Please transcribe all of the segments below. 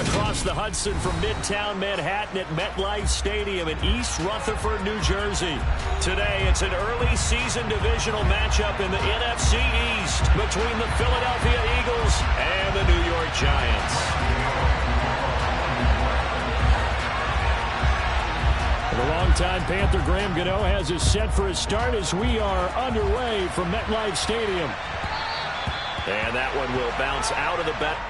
across the Hudson from Midtown Manhattan at MetLife Stadium in East Rutherford, New Jersey. Today, it's an early season divisional matchup in the NFC East between the Philadelphia Eagles and the New York Giants. The longtime Panther Graham Gano has us set for a start as we are underway from MetLife Stadium. And that one will bounce out of the bat.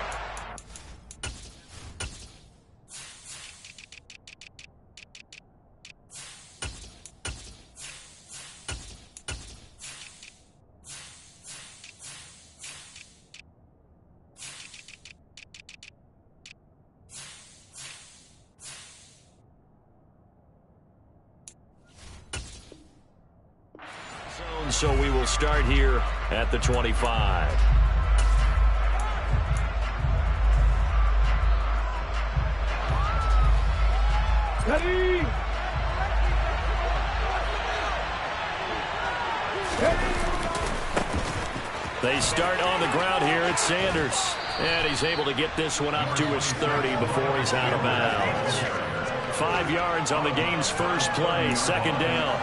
So we will start here at the 25. Ready. They start on the ground here at Sanders. And he's able to get this one up to his 30 before he's out of bounds. 5 yards on the game's first play, second down.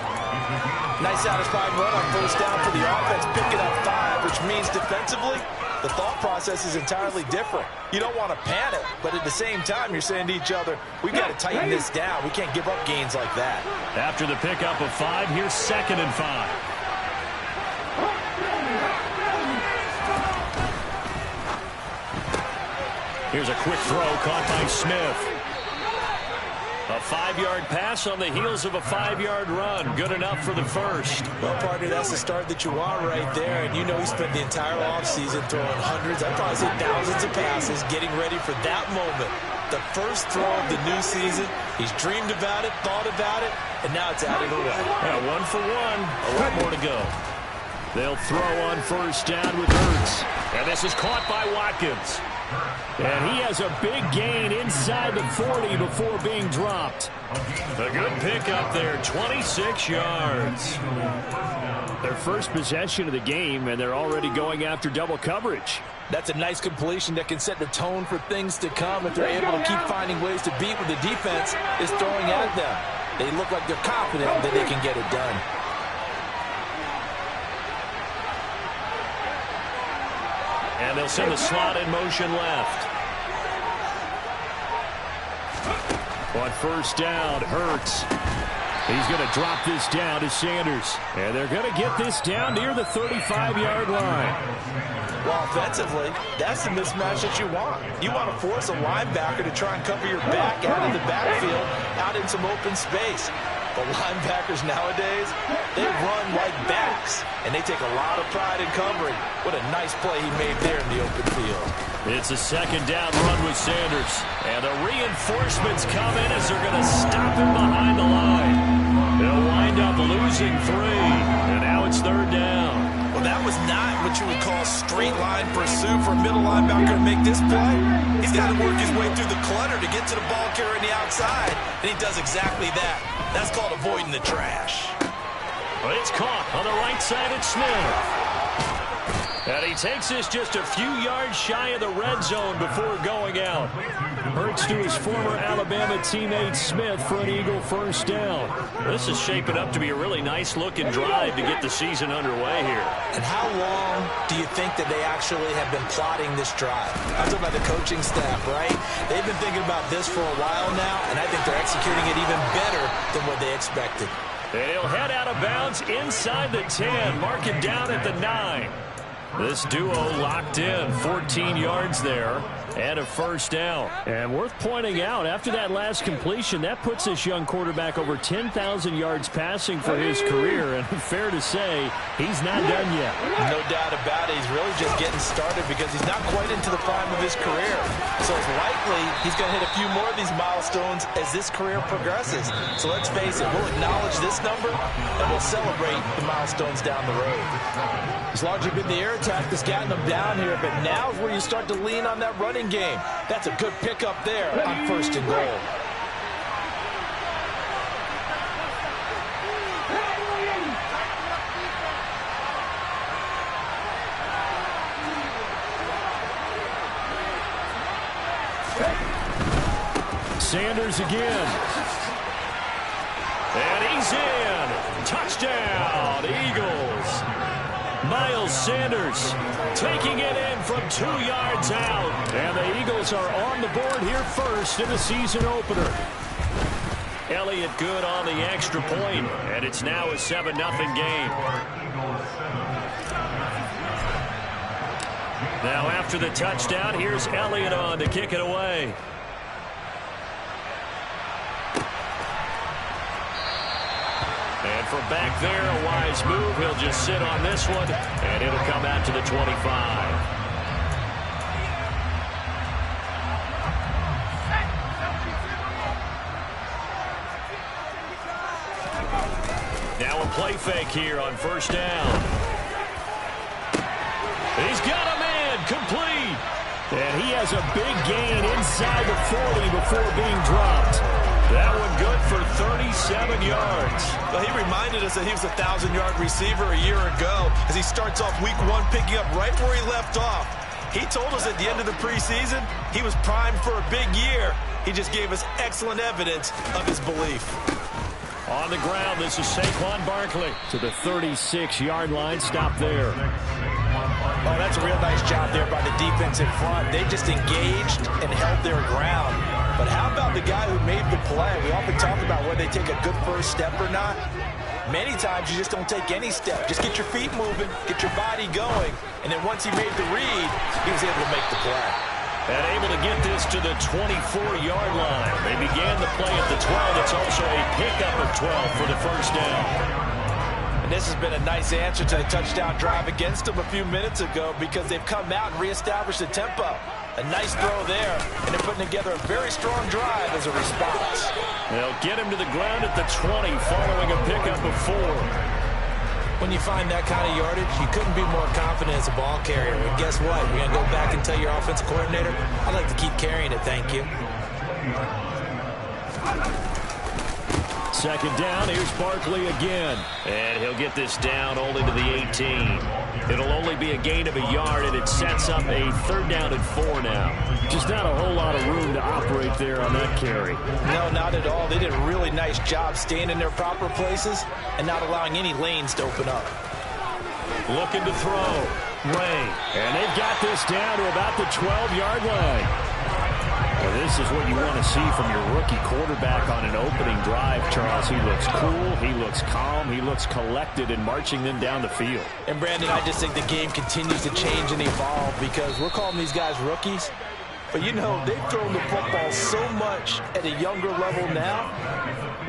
Nice satisfying run on first down for the offense, picking up 5, which means defensively, the thought process is entirely different. You don't want to panic, but at the same time, you're saying to each other, we've got to tighten this down. We can't give up gains like that. After the pickup of 5, here's 2nd and 5. Here's a quick throw caught by Smith. A 5-yard pass on the heels of a 5-yard run. Good enough for the first. Well, partner, that's the start that you want right there. And you know he spent the entire offseason throwing hundreds, I'd probably say thousands of passes, getting ready for that moment. The first throw of the new season. He's dreamed about it, thought about it, and now it's out of the way. Yeah, 1 for 1. A lot more to go. They'll throw on first down with Hurts. And this is caught by Watkins. And he has a big gain inside the 40 before being dropped. A good pickup there, 26 yards. Their first possession of the game, and they're already going after double coverage. That's a nice completion that can set the tone for things to come if they're able to keep finding ways to beat what the defense is throwing at them. They look like they're confident that they can get it done. And they'll send the slot in motion left. On first down, Hurts. He's going to drop this down to Sanders. And they're going to get this down near the 35-yard line. Well, offensively, that's the mismatch that you want. You want to force a linebacker to try and cover your back out of the backfield, out in some open space. The linebackers nowadays, they run like backs, and they take a lot of pride in covering. What a nice play he made there in the open field. It's a second down run with Sanders. And the reinforcements come in as they're going to stop him behind the line. They'll wind up losing 3, and now it's third down. Well, that was not what you would call straight line pursuit for a middle linebacker to make this play. He's got to work his way through the clutter to get to the ball carrier on the outside, and he does exactly that. That's called avoiding the trash. But it's caught on the right side at Smith. And he takes this just a few yards shy of the red zone before going out. Hurts to his former Alabama teammate Smith for an Eagle first down. This is shaping up to be a really nice-looking drive to get the season underway here. And how long do you think that they actually have been plotting this drive? I'm talking about the coaching staff, right? They've been thinking about this for a while now, and I think they're executing it even better than what they expected. And he'll head out of bounds inside the 10, mark it down at the 9. This duo locked in, 14 yards there, and a first down. And worth pointing out, after that last completion, that puts this young quarterback over 10,000 yards passing for his career. And fair to say, he's not done yet. No doubt about it. He's really just getting started because he's not quite into the prime of his career. So it's likely he's going to hit a few more of these milestones as this career progresses. So let's face it, we'll acknowledge this number, and we'll celebrate the milestones down the road. It's largely been the air attack that's gotten them down here, but now is where you start to lean on that running game. That's a good pickup there on first and goal. Sanders again. And he's in. Touchdown, Eagles. Miles Sanders taking it in from 2 yards out. And the Eagles are on the board here first in the season opener. Elliott good on the extra point, and it's now a 7-0 game. Now after the touchdown, here's Elliott on to kick it away. And from back there, a wise move. He'll just sit on this one, and it'll come out to the 25. Now a play fake here on first down. He's got a man complete. And he has a big gain inside the 40 before being dropped. That one good for 37 yards. Well, he reminded us that he was a 1,000-yard receiver a year ago as he starts off week 1 picking up right where he left off. He told us at the end of the preseason he was primed for a big year. He just gave us excellent evidence of his belief. On the ground, this is Saquon Barkley to the 36-yard line. Stop there. Oh, that's a real nice job there by the defense in front. They just engaged and held their ground. But how about the guy who made the play? We often talk about whether they take a good first step or not. Many times you just don't take any step. Just get your feet moving, get your body going. And then once he made the read, he was able to make the play. And able to get this to the 24-yard line. They began the play at the 12. It's also a pickup of 12 for the first down. And this has been a nice answer to the touchdown drive against them a few minutes ago because they've come out and reestablished the tempo. A nice throw there, and they're putting together a very strong drive as a response. They'll get him to the ground at the 20 following a pickup of 4. When you find that kind of yardage, you couldn't be more confident as a ball carrier. And guess what? You're going to go back and tell your offensive coordinator, I'd like to keep carrying it, thank you. Second down, here's Barkley again. And he'll get this down only to the 18. It'll only be a gain of a yard, and it sets up a 3rd down and 4 now. Just not a whole lot of room to operate there on that carry. No, not at all. They did a really nice job staying in their proper places and not allowing any lanes to open up. Looking to throw. Ray. And they've got this down to about the 12-yard line. Well, this is what you want to see from your rookie quarterback on an opening drive, Charles. He looks cool, he looks calm, he looks collected in marching them down the field. And, Brandon, I just think the game continues to change and evolve because we're calling these guys rookies. But, you know, they've thrown the football so much at a younger level now,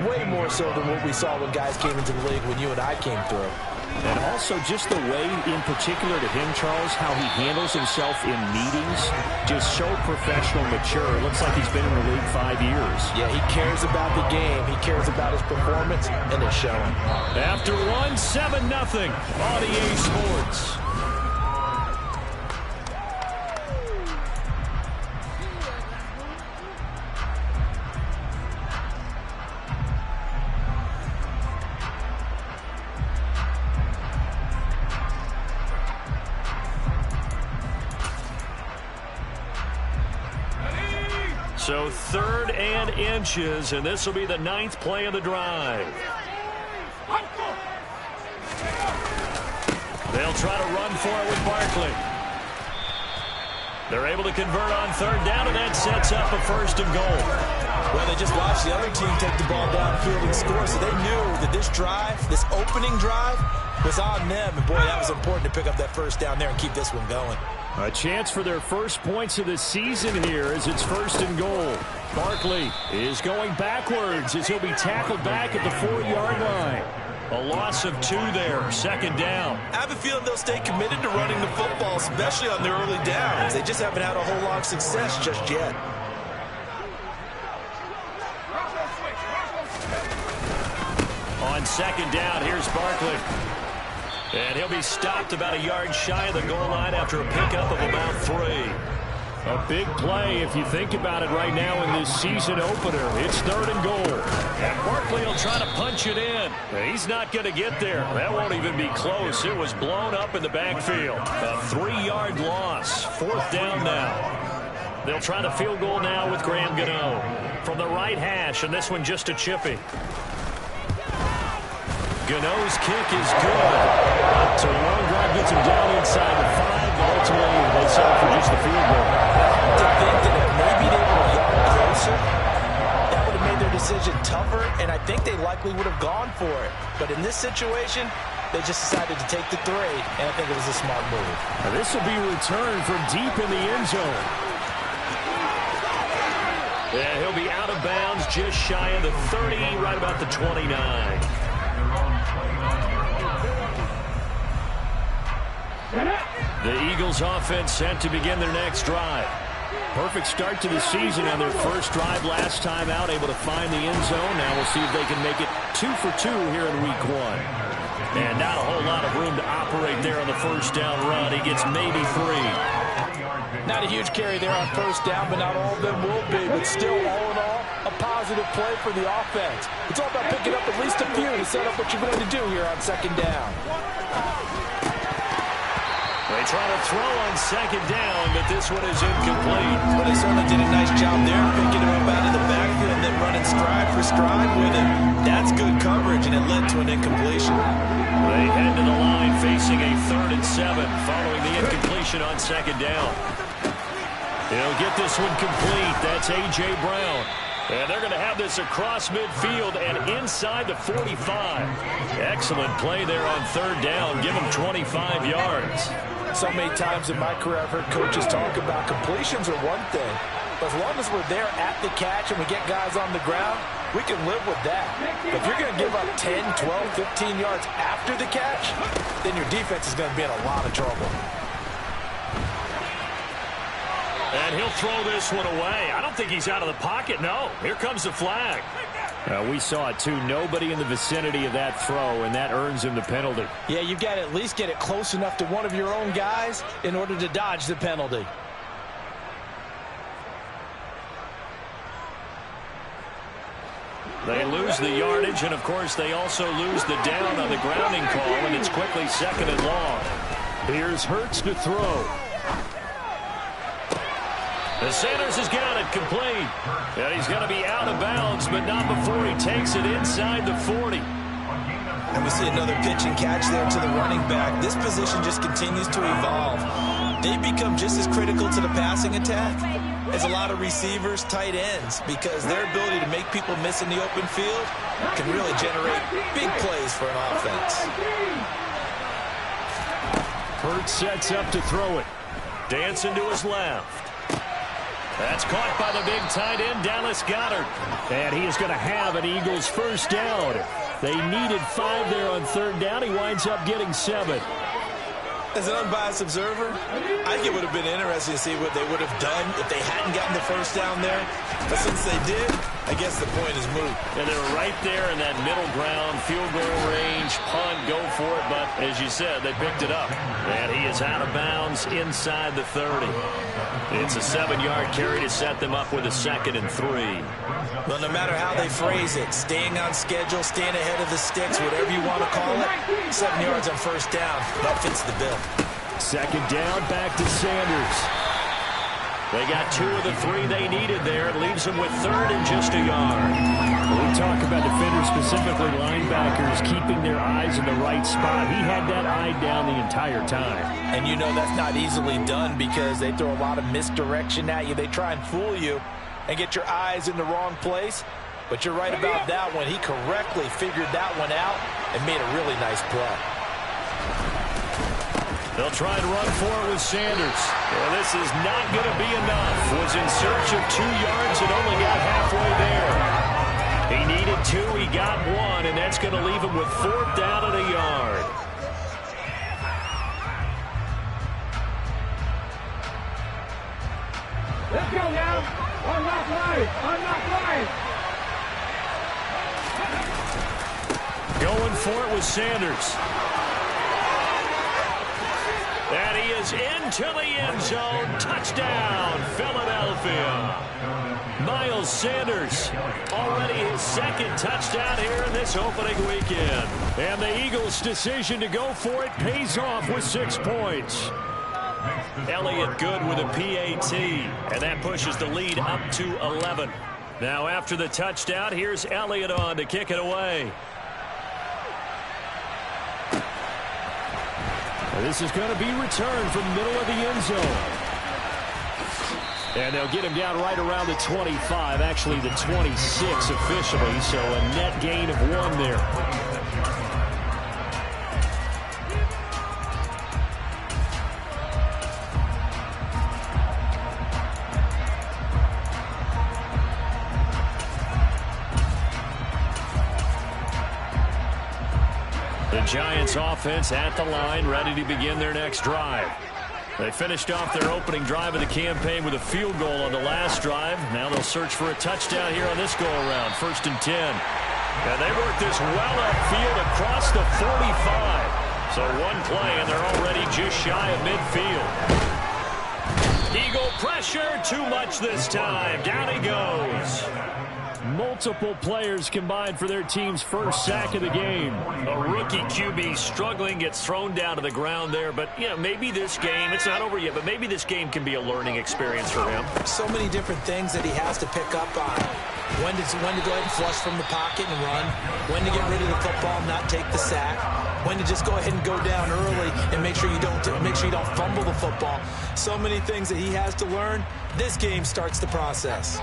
way more so than what we saw when guys came into the league when you and I came through. And also just the way, in particular to him, Charles, how he handles himself in meetings, just so professional, mature. It looks like he's been in the league 5 years. Yeah, he cares about the game. He cares about his performance, and it's showing. After one, 7-0 on EA Sports. So 3rd and inches, and this will be the 9th play of the drive. They'll try to run for it with Barkley. They're able to convert on 3rd down, and that sets up a 1st and goal. Well, they just watched the other team take the ball downfield and score, so they knew that this drive, this opening drive, was on them. And, boy, that was important to pick up that 1st down there and keep this one going. A chance for their first points of the season here as it's 1st and goal. Barkley is going backwards as he'll be tackled back at the 4-yard line. A loss of 2 there, 2nd down. I have a feeling they'll stay committed to running the football, especially on their early downs. They just haven't had a whole lot of success just yet. On 2nd down, here's Barkley. And he'll be stopped about a yard shy of the goal line after a pickup of about 3. A big play if you think about it right now in this season opener. It's 3rd and goal. And Barkley will try to punch it in. He's not going to get there. That won't even be close. It was blown up in the backfield. A 3-yard loss. 4th down now. They'll try the field goal now with Graham Gano from the right hash, and this one just a chippy. Gano's kick is good. So the long drive gets him down inside the 5, but ultimately they settle for just the field goal. To think that if maybe they were a yard closer, that would have made their decision tougher, and I think they likely would have gone for it. But in this situation, they just decided to take the 3, and I think it was a smart move. Now this will be returned from deep in the end zone. Yeah, he'll be out of bounds just shy of the 30, right about the 29. The Eagles offense set to begin their next drive. Perfect start to the season on their first drive last time out, able to find the end zone. Now we'll see if they can make it 2 for 2 here in week 1. And not a whole lot of room to operate there on the first down run. He gets maybe 3. Not a huge carry there on first down, but not all of them will be. But still, all in all, a positive play for the offense. It's all about picking up at least a few to set up what you're going to do here on second down. They try to throw on second down, but this one is incomplete. But they certainly did a nice job there, picking him up out of the backfield and then running stride for stride with him. That's good coverage, and it led to an incompletion. They head to the line facing a 3rd and 7 following the incompletion on second down. He'll get this one complete. That's A.J. Brown. And they're going to have this across midfield and inside the 45. Excellent play there on 3rd down. Give him 25 yards. So many times in my career I've heard coaches talk about completions are one thing. But as long as we're there at the catch and we get guys on the ground, we can live with that. But if you're going to give up 10, 12, 15 yards after the catch, then your defense is going to be in a lot of trouble. And he'll throw this one away. I don't think he's out of the pocket, no. Here comes the flag. We saw it, too. Nobody in the vicinity of that throw, and that earns him the penalty. Yeah, you've got to at least get it close enough to one of your own guys in order to dodge the penalty. They lose the yardage, and, of course, they also lose the down on the grounding call, and it's quickly 2nd and long. Here's Hurts to throw. The Sanders has got it complete. And he's going to be out of bounds, but not before he takes it inside the 40. And we see another pitch and catch there to the running back. This position just continues to evolve. They become just as critical to the passing attack as a lot of receivers, tight ends, because their ability to make people miss in the open field can really generate big plays for an offense. Hurts sets up to throw it. Dancing to his left. That's caught by the big tight end, Dallas Goedert. And he is going to have an Eagles first down. They needed 5 there on 3rd down. He winds up getting 7. As an unbiased observer, I think it would have been interesting to see what they would have done if they hadn't gotten the first down there. But since they did, I guess the point is moot. And they were right there in that middle ground, field goal range, punt, go for it. But as you said, they picked it up. And he is out of bounds inside the 30. It's a 7-yard carry to set them up with a 2nd and 3. Well, no matter how they phrase it, staying on schedule, staying ahead of the sticks, whatever you want to call it, 7 yards on first down, that fits the bill. 2nd down, back to Sanders. They got 2 of the 3 they needed there. It leaves them with 3rd and just a yard. When we talk about defenders, specifically linebackers, keeping their eyes in the right spot. He had that eye down the entire time. And you know that's not easily done because they throw a lot of misdirection at you. They try and fool you and get your eyes in the wrong place. But you're right about that one. He correctly figured that one out and made a really nice play. They'll try and run for it with Sanders. And this is not going to be enough. Was in search of 2 yards and only got halfway there. He needed 2, he got 1, and that's going to leave him with 4th down and a yard. Let's go now. Unlock line. Unlock line. Going for it with Sanders. And he is into the end zone. Touchdown, Philadelphia. Miles Sanders, already his 2nd touchdown here in this opening weekend. And the Eagles' decision to go for it pays off with 6 points. Elliott good with a PAT, and that pushes the lead up to 11. Now after the touchdown, here's Elliott on to kick it away. This is going to be returned from the middle of the end zone. And they'll get him down right around the 25, actually the 26 officially, so a net gain of 1 there. The Giants offense at the line, ready to begin their next drive. They finished off their opening drive of the campaign with a field goal on the last drive. Now they'll search for a touchdown here on this go-around, 1st and 10. And they work this well upfield across the 45. So one play, and they're already just shy of midfield. Eagle pressure, too much this time. Down he goes. Multiple players combined for their team's first sack of the game. A rookie QB struggling, gets thrown down to the ground there. But, you know, maybe this game, it's not over yet, but maybe this game can be a learning experience for him. So many different things that he has to pick up on. When to go ahead and flush from the pocket and run. When to get rid of the football and not take the sack. When to just go ahead and go down early and make sure you don't fumble the football. So many things that he has to learn. This game starts the process.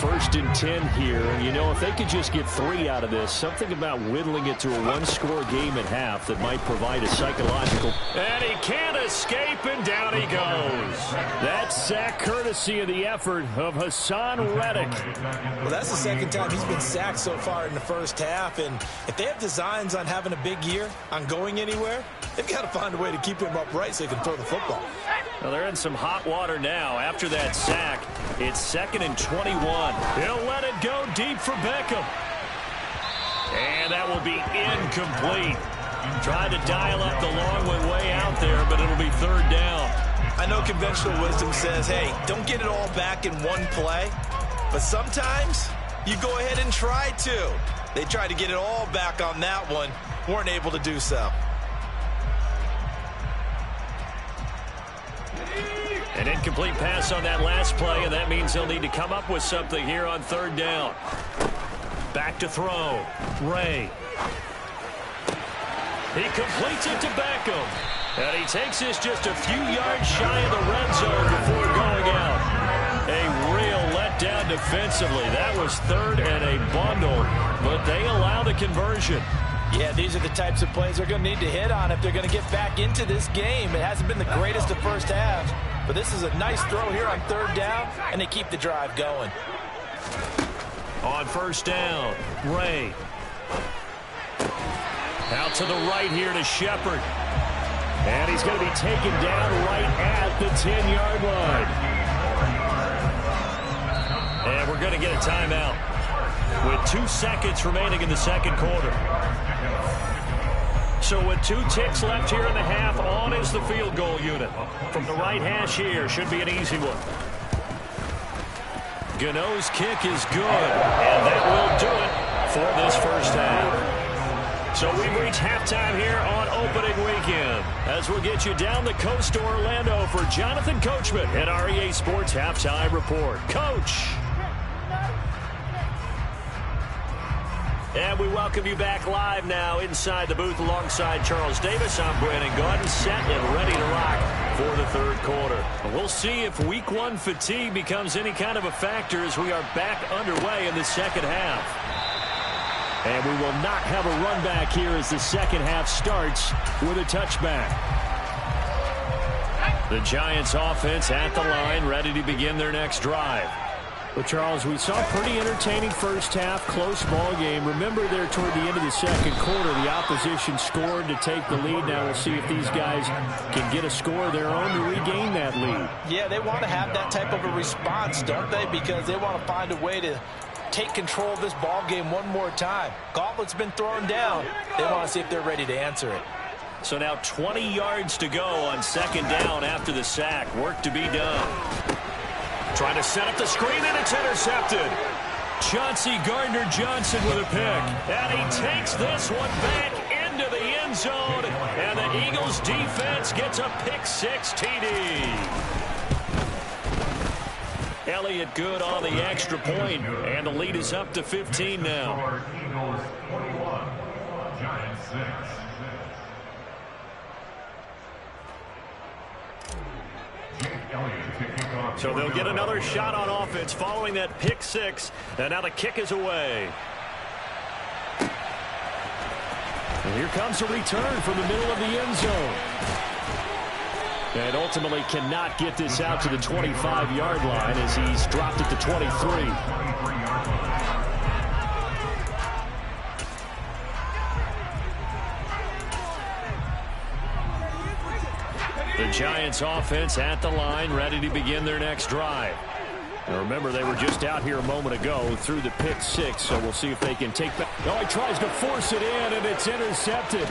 1st and 10 here, and you know, if they could just get 3 out of this, something about whittling it to a 1-score game at half that might provide a psychological. And he can't escape, and down he goes. That sack courtesy of the effort of Hassan Reddick. Well, that's the second time he's been sacked so far in the first half, and if they have designs on having a big year, on going anywhere, they've got to find a way to keep him upright so he can throw the football. Well, they're in some hot water now. After that sack, it's 2nd and 21. He'll let it go deep for Beckham. And that will be incomplete. Tried to dial up the long one way out there, but it'll be 3rd down. I know conventional wisdom says, hey, don't get it all back in one play. But sometimes you go ahead and try to. They tried to get it all back on that one. Weren't able to do so. An incomplete pass on that last play, and that means they'll need to come up with something here on 3rd down. Back to throw. Ray. He completes it to Beckham. And he takes this just a few yards shy of the red zone before going out. A real letdown defensively. That was 3rd and a bundle, but they allow the conversion. Yeah, these are the types of plays they're going to need to hit on if they're going to get back into this game. It hasn't been the greatest of first halves, but this is a nice throw here on 3rd down, and they keep the drive going. On 1st down, Ray. Out to the right here to Shepard. And he's going to be taken down right at the 10-yard line. And we're going to get a timeout with 2 seconds remaining in the 2nd quarter. So with 2 ticks left here in the half, on is the field goal unit. From the right hash here, should be an easy one. Gano's kick is good, and that will do it for this first half. So we've reached halftime here on opening weekend, as we'll get you down the coast to Orlando for Jonathan Coachman at our EA Sports Halftime Report. Coach! And we welcome you back live now inside the booth alongside Charles Davis. I'm Brandon Gaudin, set and ready to rock for the 3rd quarter. We'll see if Week 1 fatigue becomes any kind of a factor as we are back underway in the 2nd half. And we will not have a run back here as the 2nd half starts with a touchback. The Giants offense at the line, ready to begin their next drive. Well, Charles, we saw a pretty entertaining first half, close ball game. Remember there toward the end of the 2nd quarter, the opposition scored to take the lead. Now we'll see if these guys can get a score of their own to regain that lead. Yeah, they want to have that type of a response, don't they? Because they want to find a way to take control of this ball game one more time. Gauntlet's been thrown down. They want to see if they're ready to answer it. So now 20 yards to go on 2nd down after the sack. Work to be done. Trying to set up the screen, and it's intercepted. Chauncey Gardner-Johnson with a pick. And he takes this one back into the end end zone, and the Eagles defense gets a pick-6 TD. Elliott good on the extra point, and the lead is up to 15 now. Eagles 21, Giants 6. So they'll get another shot on offense following that pick-6, and now the kick is away. And here comes a return from the middle of the end zone. And ultimately cannot get this out to the 25-yard line as he's dropped it to 23. The Giants offense at the line, ready to begin their next drive. Now remember, they were just out here a moment ago through the pick-6, so we'll see if they can take back. Oh, he tries to force it in, and it's intercepted.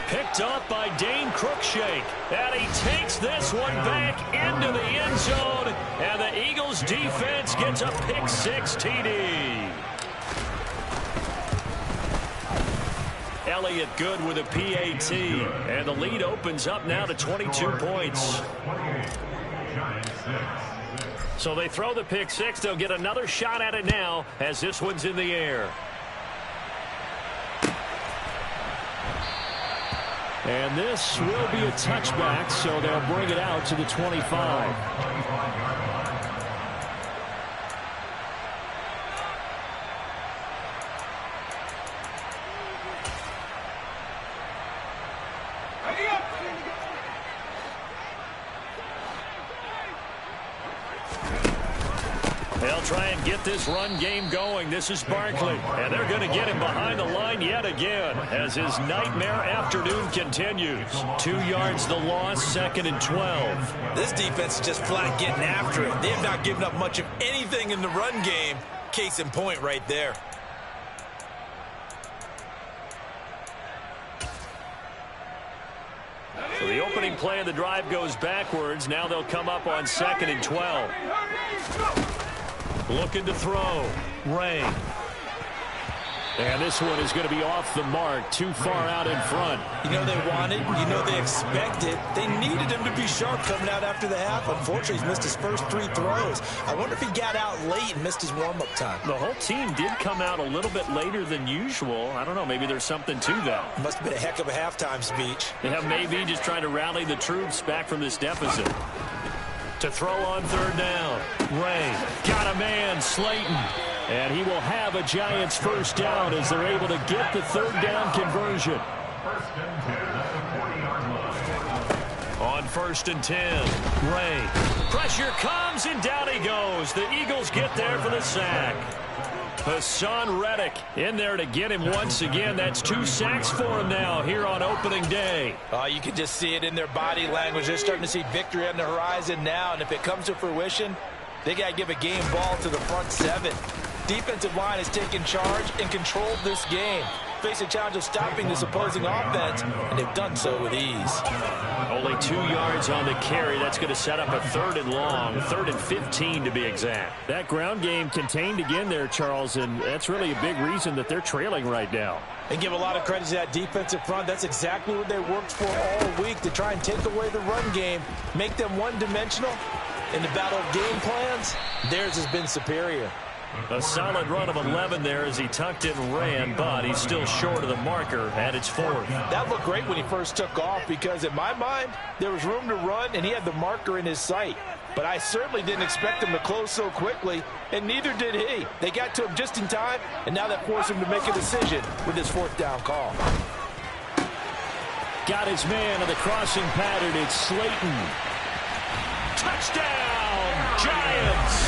Picked up by Dane Cruikshank, and he takes this one back into the end zone, and the Eagles defense gets a pick-6 TD. Elliott good with a PAT, and the lead opens up now to 22 points. So they throw the pick-6. They'll get another shot at it now as this one's in the air. And this will be a touchback, so they'll bring it out to the 25. They'll try and get this run game going. This is Barkley, and they're going to get him behind the line yet again as his nightmare afternoon continues. 2 yards the loss, 2nd and 12. This defense is just flat getting after it. They have not given up much of anything in the run game. Case in point right there. So the opening play of the drive goes backwards. Now they'll come up on 2nd and 12. Looking to throw. Ray. And this one is going to be off the mark. Too far out in front. You know they wanted. You know they expected. They needed him to be sharp coming out after the half. Unfortunately, he's missed his first 3 throws. I wonder if he got out late and missed his warm-up time. The whole team did come out a little bit later than usual. I don't know. Maybe there's something to that. Must have been a heck of a halftime speech. Yeah, maybe just trying to rally the troops back from this deficit. To throw on 3rd down. Ray got a man, Slayton. And he will have a Giants first down as they're able to get the 3rd down conversion. On 1st and 10, Ray. Pressure comes, and down he goes. The Eagles get there for the sack. Hassan Reddick in there to get him once again. That's 2 sacks for him now here on opening day. You can just see it in their body language. They're starting to see victory on the horizon now, and if it comes to fruition, they got to give a game ball to the front 7. Defensive line has taken charge and controlled this game. Face a challenge of stopping this opposing offense, and they've done so with ease. Only 2 yards on the carry. That's going to set up a 3rd and long, 3rd and 15 to be exact. That ground game contained again there, Charles, and that's really a big reason that they're trailing right now. And give a lot of credit to that defensive front. That's exactly what they worked for all week, to try and take away the run game, make them one-dimensional. In the battle of game plans, theirs has been superior. A solid run of 11 there as he tucked it and ran, but he's still short of the marker at its 4th. That looked great when he first took off because, in my mind, there was room to run, and he had the marker in his sight. But I certainly didn't expect him to close so quickly, and neither did he. They got to him just in time, and now that forced him to make a decision with his 4th down call. Got his man on the crossing pattern. It's Slayton. Touchdown, Giants!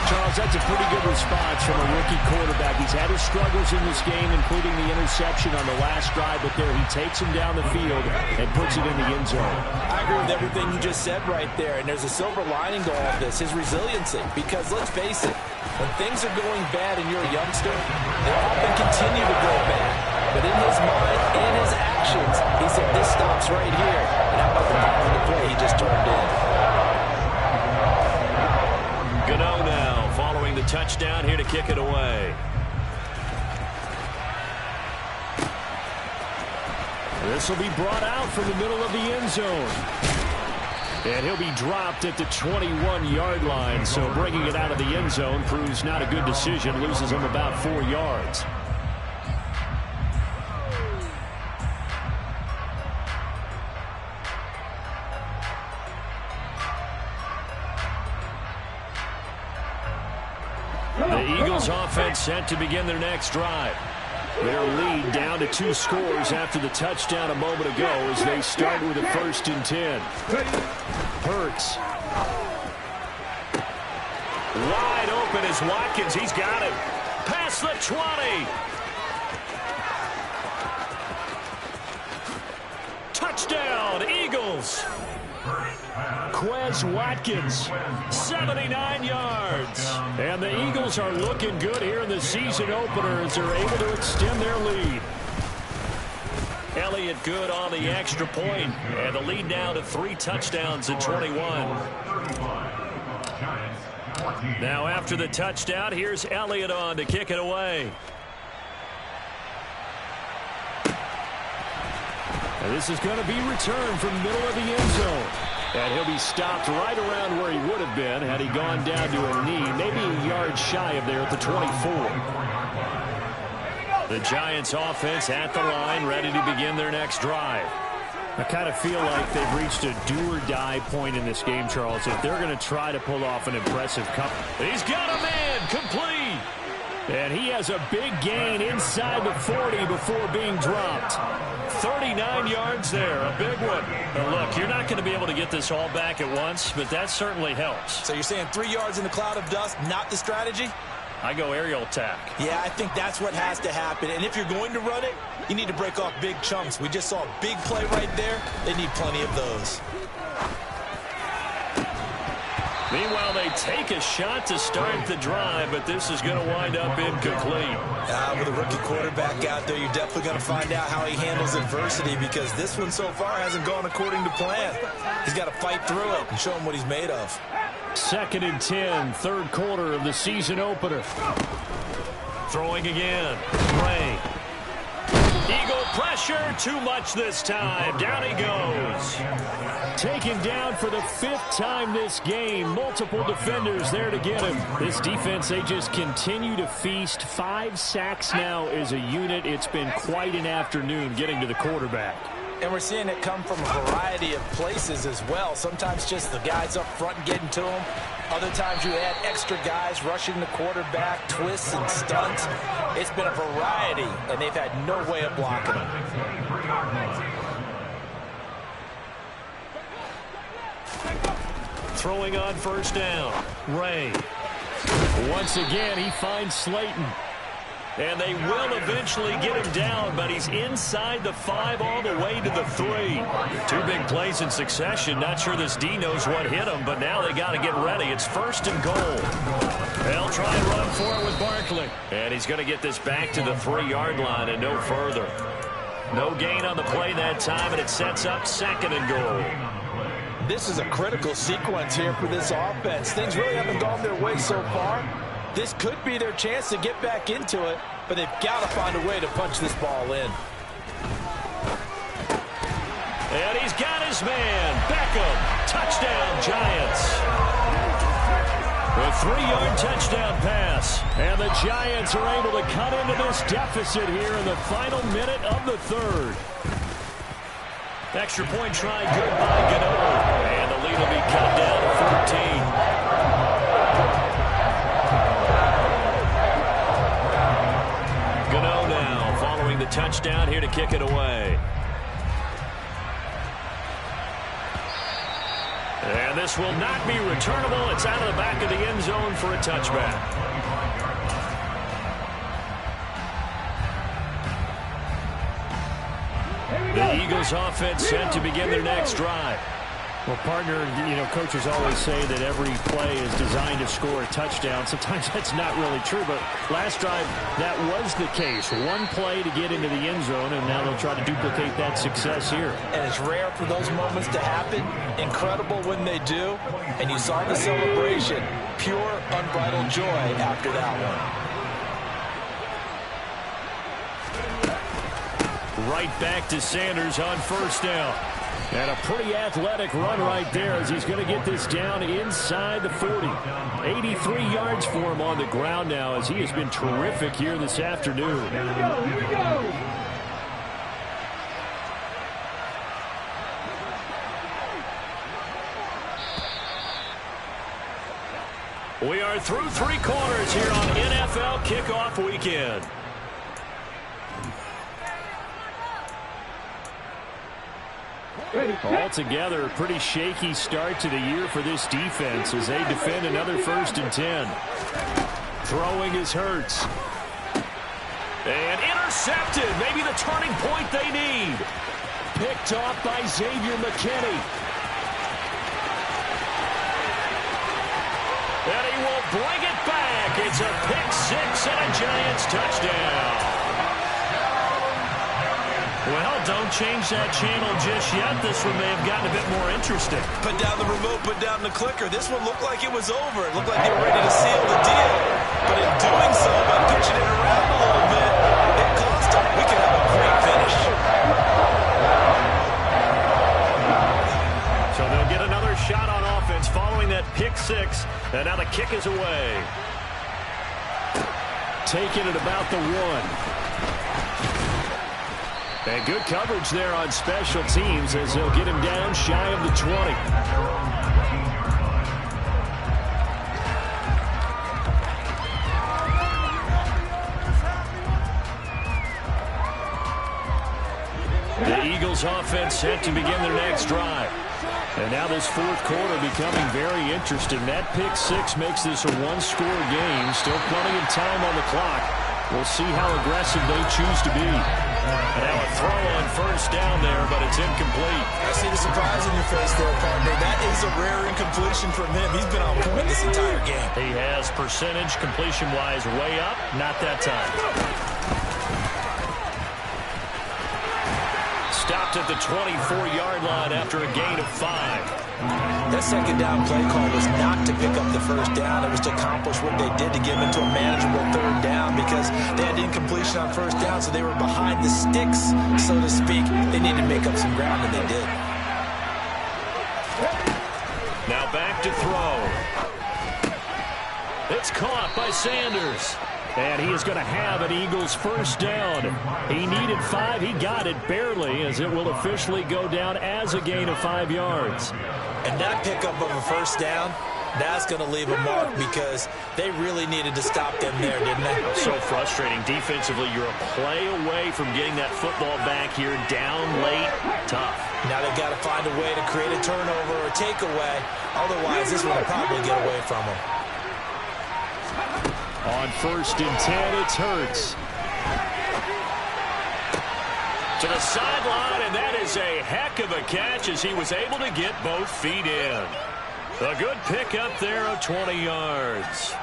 Charles, that's a pretty good response from a rookie quarterback. He's had his struggles in this game, including the interception on the last drive, but there he takes him down the field and puts it in the end zone. I agree with everything you just said right there, and there's a silver lining to all of this, his resiliency. Because let's face it, when things are going bad and you're a youngster, they often continue to go bad. But in his mind and his actions, he said, this stops right here. And how about the positive play he just turned in? Gano now following the touchdown here to kick it away. This will be brought out from the middle of the end zone. And he'll be dropped at the 21-yard line. So bringing it out of the end zone proves not a good decision. Loses him about 4 yards. The Eagles offense set to begin their next drive. Their lead down to 2 scores after the touchdown a moment ago as they start with a 1st and 10. Hurts. Wide open is Watkins. He's got him. Past the 20. Touchdown, Eagles. Quez Watkins, 79 yards. And the Eagles are looking good here in the season opener as they're able to extend their lead. Elliott good on the extra point, and the lead now to 3 touchdowns at 21. Now after the touchdown, here's Elliott on to kick it away. And this is going to be returned from the middle of the end zone. And he'll be stopped right around where he would have been had he gone down to a knee, maybe a yard shy of there at the 24. The Giants offense at the line, ready to begin their next drive. I kind of feel like they've reached a do-or-die point in this game, Charles, if they're going to try to pull off an impressive comeback. He's got a man, complete. And he has a big gain inside the 40 before being dropped. 39 yards there, a big one. But look, you're not going to be able to get this all back at once, but that certainly helps. So you're saying 3 yards in the cloud of dust, not the strategy? I go aerial attack. Yeah, I think that's what has to happen. And if you're going to run it, you need to break off big chunks. We just saw a big play right there. They need plenty of those. Meanwhile, they take a shot to start the drive, but this is going to wind up incomplete. With a rookie quarterback out there, you're definitely going to find out how he handles adversity because this one so far hasn't gone according to plan. He's got to fight through it and show him what he's made of. 2nd and 10, 3rd quarter of the season opener. Throwing again. Ray. Eagle pressure, too much this time. Down he goes. Taken down for the 5th time this game. Multiple defenders there to get him. This defense, they just continue to feast. 5 sacks now as a unit. It's been quite an afternoon getting to the quarterback. And we're seeing it come from a variety of places as well. Sometimes just the guys up front getting to him. Other times you add extra guys rushing the quarterback, twists and stunts. It's been a variety, and they've had no way of blocking him. Throwing on 1st down. Ray. Once again, he finds Slayton. And they will eventually get him down, but he's inside the 5 all the way to the 3. 2 big plays in succession. Not sure this D knows what hit him, but now they got to get ready. It's 1st and goal. They'll try and run for it with Barkley. And he's going to get this back to the 3-yard line and no further. No gain on the play that time, and it sets up 2nd and goal. This is a critical sequence here for this offense. Things really haven't gone their way so far. This could be their chance to get back into it, but they've got to find a way to punch this ball in. And he's got his man. Beckham. Touchdown, Giants. A 3-yard touchdown pass. And the Giants are able to cut into this deficit here in the final minute of the 3rd. Extra point try good by Gano. And the lead will be cut down to 14. Gano now following the touchdown here to kick it away. And this will not be returnable. It's out of the back of the end zone for a touchback. The Eagles offense set to begin their next drive. Well, partner, coaches always say that every play is designed to score a touchdown. Sometimes that's not really true, but last drive, that was the case. 1 play to get into the end zone, and now they'll try to duplicate that success here. And it's rare for those moments to happen. Incredible when they do. And you saw the celebration. Pure, unbridled joy after that one. Right back to Sanders on first down. And a pretty athletic run right there as he's going to get this down inside the 40. 83 yards for him on the ground now as he has been terrific here this afternoon. Here we go, here we go. We are through three quarters here on NFL Kickoff Weekend. Altogether, a pretty shaky start to the year for this defense as they defend another 1st and 10. Throwing is Hurts. And intercepted. Maybe the turning point they need. Picked off by Xavier McKinney. And he will bring it back. It's a pick six and a Giants touchdown. Well, don't change that channel just yet. This one may have gotten a bit more interesting. Put down the remote, put down the clicker. This one looked like it was over. It looked like they were ready to seal the deal. But in doing so, by pitching it around a little bit, it cost them. We could have a great finish. So they'll get another shot on offense following that pick six. And now the kick is away. Taking it about the 1. And good coverage there on special teams as they'll get him down shy of the 20. The Eagles offense set to begin their next drive. And now this 4th quarter becoming very interesting. That pick six makes this a one-score game. Still plenty of time on the clock. We'll see how aggressive they choose to be. And now a throw on first down there, but it's incomplete. I see the surprise in your face there, partner. That is a rare incompletion from him. He's been on point this entire game. He has percentage completion-wise way up. Not that time. Stopped at the 24-yard line after a gain of 5. That second down play call was not to pick up the first down. It was to accomplish what they did to get into a manageable 3rd down because they had incompletion on first down, so they were behind the sticks, so to speak. They needed to make up some ground, and they did. Now back to throw. It's caught by Sanders. And he is going to have an Eagles first down. He needed 5. He got it barely as it will officially go down as a gain of 5 yards. And that pickup of a first down, that's going to leave a mark because they really needed to stop them there, didn't they? So frustrating. Defensively, you're a play away from getting that football back here down late. Tough. Now they've got to find a way to create a turnover or takeaway. Otherwise, this one will probably get away from them. On 1st and 10, it's Hurts. To the sideline, and that is a heck of a catch as he was able to get both feet in. A good pickup there of 20 yards.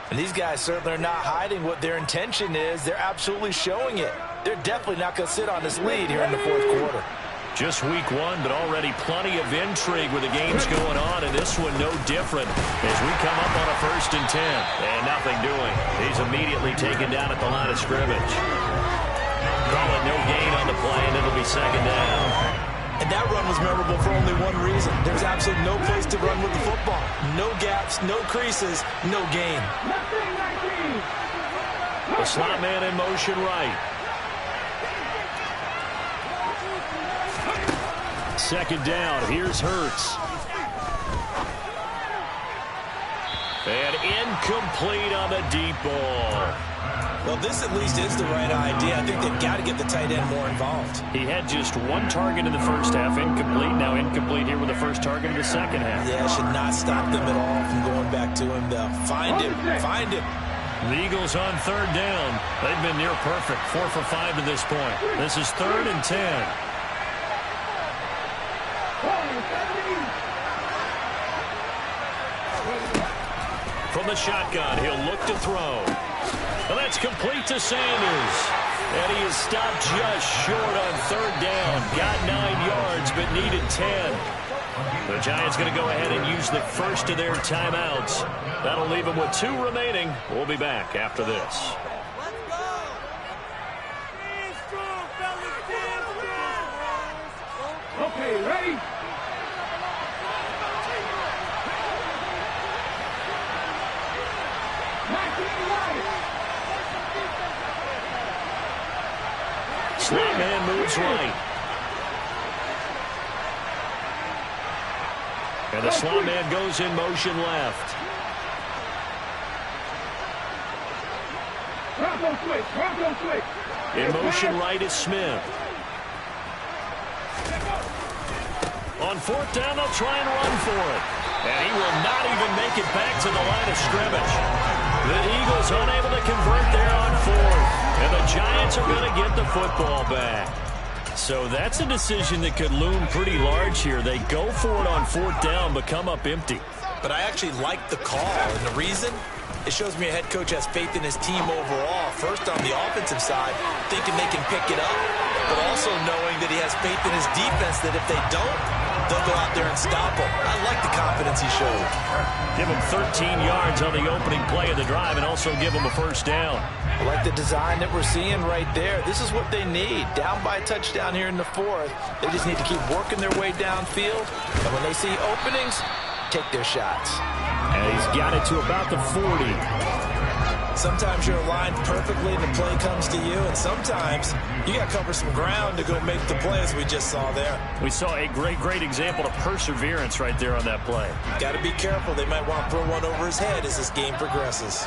And these guys certainly are not hiding what their intention is. They're absolutely showing it. They're definitely not going to sit on this lead here in the 4th quarter. Just week 1, but already plenty of intrigue with the games going on, and this one no different as we come up on a 1st and 10. And nothing doing. He's immediately taken down at the line of scrimmage. Call it no gain on the play, and it'll be 2nd down. And that run was memorable for only one reason. There's absolutely no place to run with the football. No gaps, no creases, no gain. The slot man in motion right. 2nd down. Here's Hurts. And incomplete on the deep ball. Well, this at least is the right idea. I think they've got to get the tight end more involved. He had just 1 target in the first half. Incomplete. Now incomplete here with the first target in the second half. Yeah, should not stop them at all from going back to him. They'll find him. Find him. The Eagles on 3rd down. They've been near perfect. 4 for 5 to this point. This is 3rd and 10. From the shotgun, he'll look to throw. And that's complete to Sanders. And he is stopped just short on 3rd down. Got 9 yards, but needed 10. The Giants going to go ahead and use the first of their timeouts. That'll leave them with 2 remaining. We'll be back after this. Okay, ready? Slot man moves right. And the slot man goes in motion left. In motion right is Smith. On fourth down, they'll try and run for it. And he will not even make it back to the line of scrimmage. The Eagles unable to convert there on fourth. And the Giants are going to get the football back. So that's a decision that could loom pretty large here. They go for it on fourth down, but come up empty. But I actually like the call, and the reason? It shows me a head coach has faith in his team overall. First on the offensive side, thinking they can pick it up, but also knowing that he has faith in his defense that if they don't, they'll go out there and stop him. I like the confidence he showed. Give him 13 yards on the opening play of the drive and also give him a first down. I like the design that we're seeing right there. This is what they need. Down by a touchdown here in the fourth. They just need to keep working their way downfield. And when they see openings, take their shots. And he's got it to about the 40. Sometimes you're aligned perfectly and the play comes to you, and sometimes you got to cover some ground to go make the play, as we just saw there. We saw a great example of perseverance right there on that play. Got to be careful. They might want to throw one over his head as this game progresses.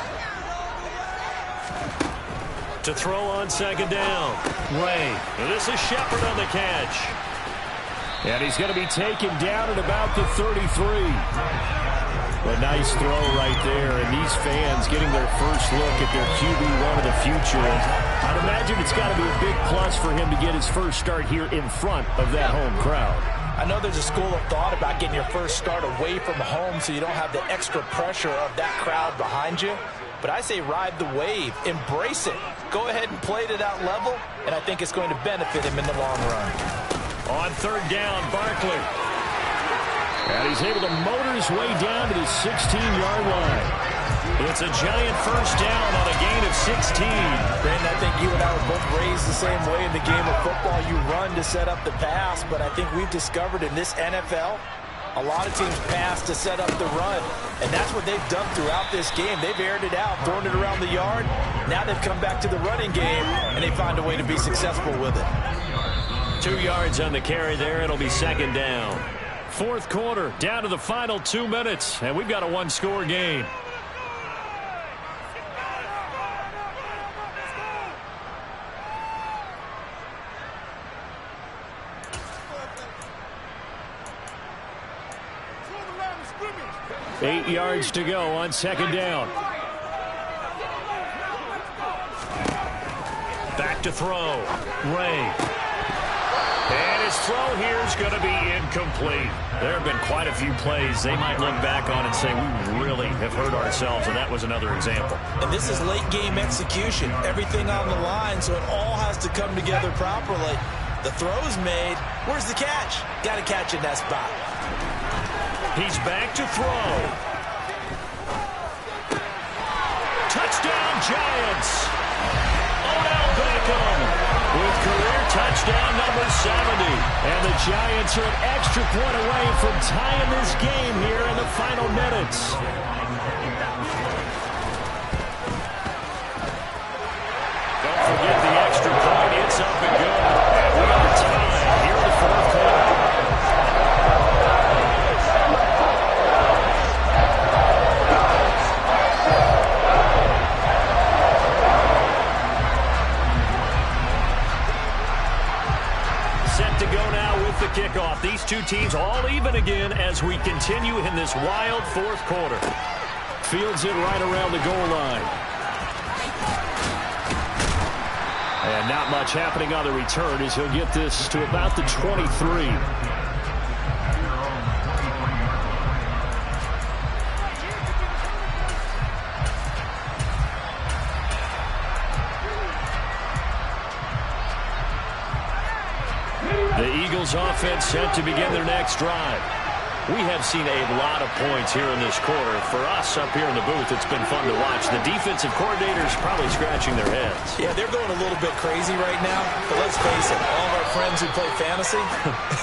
To throw on second down, Ray. And this is Shepard on the catch. And he's going to be taken down at about the 33. A nice throw right there, and these fans getting their first look at their QB1 of the future. I'd imagine it's got to be a big plus for him to get his first start here in front of that home crowd. I know there's a school of thought about getting your first start away from home so you don't have the extra pressure of that crowd behind you. But I say ride the wave, embrace it. Go ahead and play to that level, and I think it's going to benefit him in the long run. On third down, Barkley. And he's able to motor his way down to the 16-yard line. It's a giant first down on a gain of 16. Brandon, I think you and I were both raised the same way in the game of football. You run to set up the pass, but I think we've discovered in this NFL, a lot of teams pass to set up the run, and that's what they've done throughout this game. They've aired it out, thrown it around the yard. Now they've come back to the running game, and they find a way to be successful with it. 2 yards on the carry there. It'll be second down. Fourth quarter, down to the final 2 minutes, and we've got a one-score game. Eight yards to go on second down. Back to throw. Ray. And his throw here is going to be incomplete. There have been quite a few plays they might look back on and say, we really have hurt ourselves, and that was another example. And this is late game execution. Everything on the line, so it all has to come together properly. The throw's made. Where's the catch? Got to catch in that spot. He's back to throw. Touchdown, Giants. Odell Beckham with career touchdown number 70. And the Giants are an extra point away from tying this game here in the final minutes. Don't forget the extra point. It's up and good. And we are tied here in the fourth quarter. The kickoff. These two teams all even again as we continue in this wild fourth quarter. Fields it right around the goal line. And not much happening on the return as he'll get this to about the 23. The Eagles offense set to begin their next drive. We have seen a lot of points here in this quarter. For us up here in the booth, it's been fun to watch. The defensive coordinators probably scratching their heads. Yeah, they're going a little bit crazy right now. But let's face it, all of our friends who play fantasy,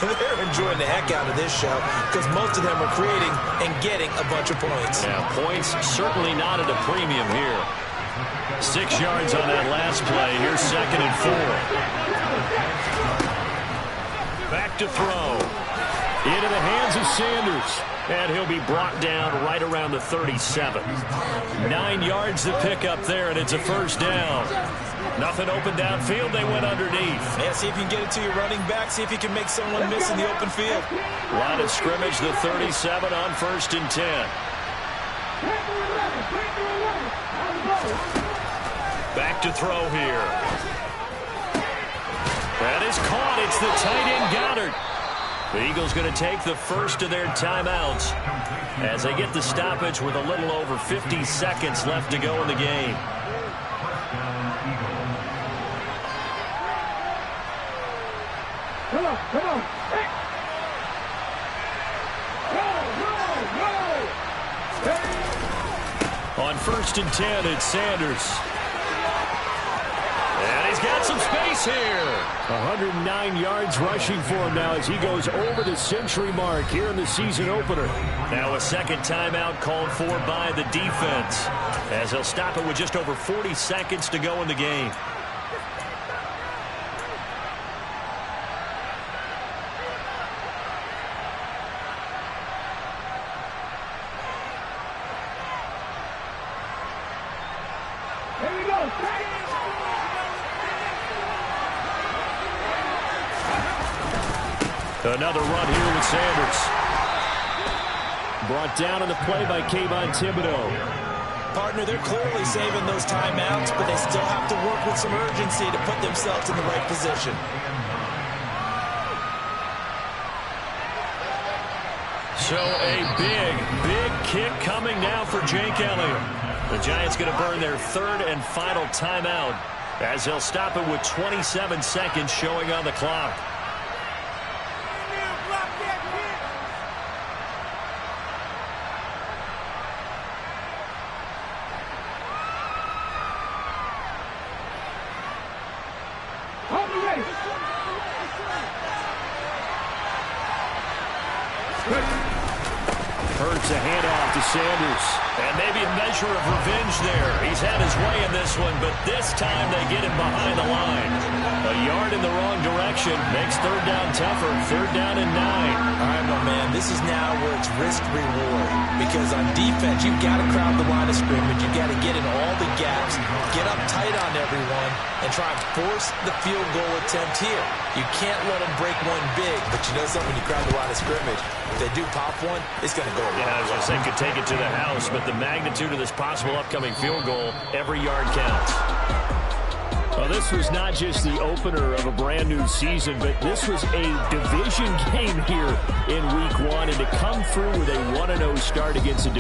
they're enjoying the heck out of this show because most of them are creating and getting a bunch of points. Yeah, points certainly not at a premium here. 6 yards on that last play. Here's 2nd and 4. Back to throw. Into the hands of Sanders. And he'll be brought down right around the 37. 9 yards to pick up there, and it's a first down. Nothing open downfield. They went underneath. Yeah, see if you can get it to your running back. See if you can make someone miss in the open field. Line of scrimmage, the 37 on 1st and 10. Back to throw here. That is caught. It's the tight end Goddard. The Eagles going to take the first of their timeouts as they get the stoppage with a little over 50 seconds left to go in the game. Come on, come on. On 1st and 10, it's Sanders. And he's got some space here. 109 yards rushing for him now as he goes over the century mark here in the season opener. Now a second timeout called for by the defense as they'll stop it with just over 40 seconds to go in the game. Here we go. Another run here with Sanders. Brought down on the play by Kayvon Thibodeaux. Partner, they're clearly saving those timeouts, but they still have to work with some urgency to put themselves in the right position. So a big kick coming now for Jake Elliott. The Giants going to burn their 3rd and final timeout as they'll stop it with 27 seconds showing on the clock. Hurts a handoff to Sanders. And maybe a measure of revenge there. He's had his way in this one, but this time they get him behind the line. A yard in the wrong direction makes 3rd down tougher. 3rd down and 9. All right, my man, this is now where it's risk-reward. Because on defense, you've got to crowd the line of scrimmage. You've got to get in all the gaps, get up tight on everyone, and try to force the field goal attempt here. You can't let them break one big, but you know something, when you crowd the line of scrimmage, if they do pop one, it's going to go. Yeah, I was going to say, could take it to the house, but the magnitude of this possible upcoming field goal, every yard counts. Well, this was not just the opener of a brand new season, but this was a division game here in week 1, and to come through with a 1-0 start against a